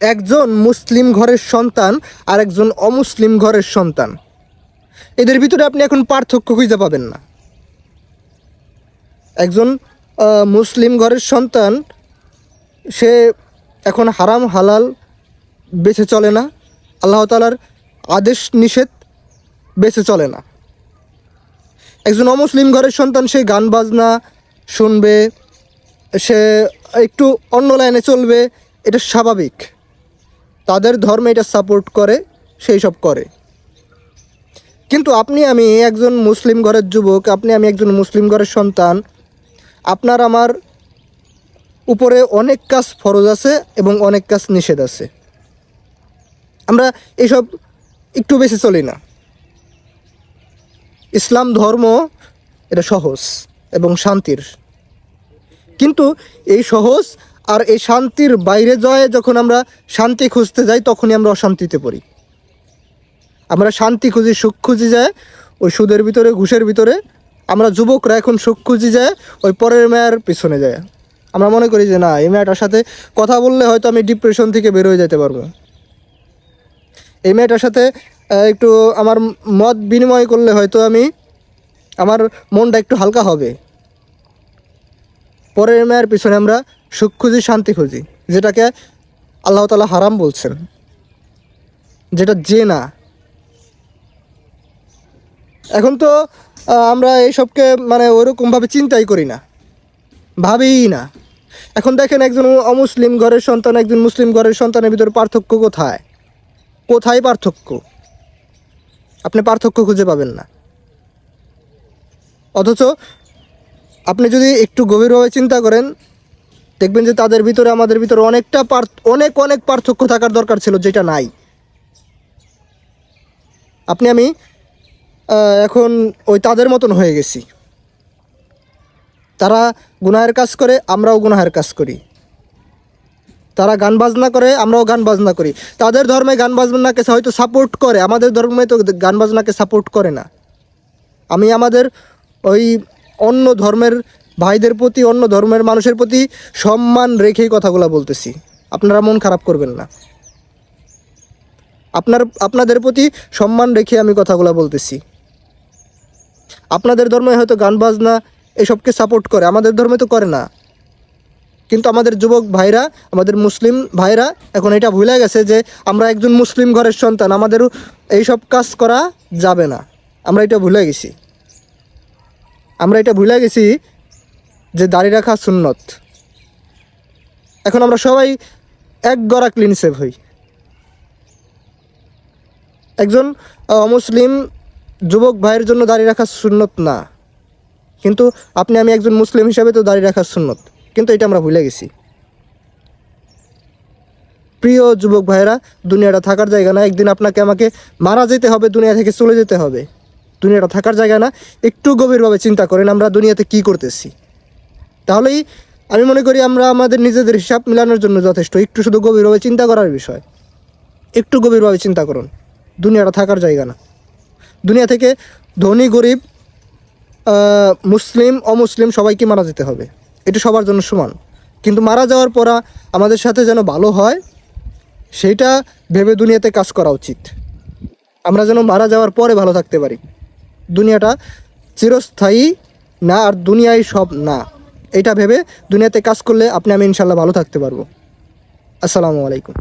একজন মুসলিম ঘরের সন্তান আর একজন অমুসলিম ঘরের সন্তান, এদের ভিতরে আপনি এখন পার্থক্য খুঁজে পাবেন না। একজন মুসলিম ঘরের সন্তান, সে এখন হারাম হালাল বেছে চলে না, আল্লাহ তাআলার আদেশ নিষেধ বেছে চলে না। একজন অমুসলিম ঘরের সন্তান, সে গান বাজনা শুনবে, সে একটু অন্য লাইনে চলবে, এটা স্বাভাবিক। তাদের ধর্মে এটা সাপোর্ট করে, সেই সব করে। কিন্তু আপনি আমি একজন মুসলিম ঘরের যুবক, আপনি আমি একজন মুসলিম ঘরের সন্তান, আপনার আমার উপরে অনেক কাজ ফরজ আছে এবং অনেক কাজ নিষেধ আছে। আমরা এইসব একটু বেশি চলি না। ইসলাম ধর্ম এটা সহজ এবং শান্তির, কিন্তু এই সহজ আর এই শান্তির বাইরে যায় যখন আমরা শান্তি খুঁজতে যাই, তখনই আমরা অশান্তিতে পড়ি। আমরা শান্তি খুঁজি, সুখ খুঁজি যায় ওই সুদের ভিতরে, ঘুষের ভিতরে। আমরা যুবকরা এখন সুখ খুঁজি যায় ওই পরের মেয়ের পিছনে যায়। আমরা মনে করি যে না, এই মেয়েটার সাথে কথা বললে হয়তো আমি ডিপ্রেশন থেকে বের হয়ে যেতে পারবো, এই মেয়েটার সাথে একটু আমার মত বিনিময় করলে হয়তো আমার মনটা একটু হালকা হবে। পরের মেয়ের পিছনে আমরা সুখ খুঁজি, শান্তি খুঁজি, যেটাকে আল্লাহ তাআলা হারাম বলছেন, যেটা জেনা। এখন তো আমরা এইসবকে মানে ওইরকমভাবে চিন্তাই করি না, ভাবিই না। এখন দেখেন, একজন অমুসলিম ঘরের সন্তান, একজন মুসলিম ঘরের সন্তানের ভিতরে পার্থক্য কোথায়? কোথায় পার্থক্য? আপনি পার্থক্য খুঁজে পাবেন না। অথচ আপনি যদি একটু গভীরভাবে চিন্তা করেন, দেখবেন যে তাদের ভিতরে আমাদের ভিতরে অনেক অনেক পার্থক্য থাকার দরকার ছিল, যেটা নাই। আপনি আমি এখন ওই তাদের মতন হয়ে গেছি। তারা গুনাহের কাজ করে, আমরাও গুনাহের কাজ করি। তারা গান বাজনা করে, আমরাও গান বাজনা করি। তাদের ধর্মে গান বাজনাকে হয়তো সাপোর্ট করে, আমাদের ধর্মে তো গান বাজনাকে সাপোর্ট করে না। আমি আমাদের ওই অন্য ধর্মের ভাইদের প্রতি, অন্য ধর্মের মানুষের প্রতি সম্মান রেখেই কথাগুলো বলতেছি, আপনারা মন খারাপ করবেন না। আপনাদের প্রতি সম্মান রেখে আমি কথাগুলো বলতেছি। আপনাদের ধর্মে হয়তো গান বাজনা এসবকে সাপোর্ট করে, আমাদের ধর্মে তো করে না। কিন্তু আমাদের যুবক ভাইরা, আমাদের মুসলিম ভাইরা এখন এটা ভুলে গেছে যে আমরা একজন মুসলিম ঘরের সন্তান, আমাদেরও এইসব কাজ করা যাবে না। আমরা এটা ভুলে গেছি যে দাড়ি রাখা সুন্নত। এখন আমরা সবাই এক গড়া ক্লিন সেভ হই। একজন অমুসলিম যুবক ভাইয়ের জন্য দাড়ি রাখা সুন্নত না, কিন্তু আপনি আমি একজন মুসলিম হিসাবে তো দাড়ি রাখা সুন্নত, কিন্তু এটা আমরা ভুলে গেছি। প্রিয় যুবক ভাইয়েরা, দুনিয়াটা থাকার জায়গা না। একদিন আপনাকে আমাকে মারা যেতে হবে, দুনিয়া থেকে চলে যেতে হবে। দুনিয়াটা থাকার জায়গা না। একটু গভীরভাবে চিন্তা করেন আমরা দুনিয়াতে কি করতেছি, তাহলেই আমি মনে করি আমরা আমাদের নিজেদের হিসাব মেলানোর জন্য যথেষ্ট। একটু শুধু গভীরভাবে চিন্তা করার বিষয়, একটু গভীরভাবে চিন্তা করুন। দুনিয়াটা থাকার জায়গা না। দুনিয়া থেকে ধনী গরিব, মুসলিম অমুসলিম সবাইকে মারা যেতে হবে, এটা সবার জন্য সমান। কিন্তু মারা যাওয়ার পর আমাদের সাথে যেন ভালো হয়, সেইটা ভেবে দুনিয়াতে কাজ করা উচিত। আমরা যেন মারা যাওয়ার পরে ভালো থাকতে পারি। দুনিয়াটা চিরস্থায়ী না, আর দুনিয়ায় সব না, এটা ভেবে দুনিয়াতে কাজ করলে আপনি আমি ইনশাল্লাহ ভালো থাকতে পারবো। আসসালামু আলাইকুম।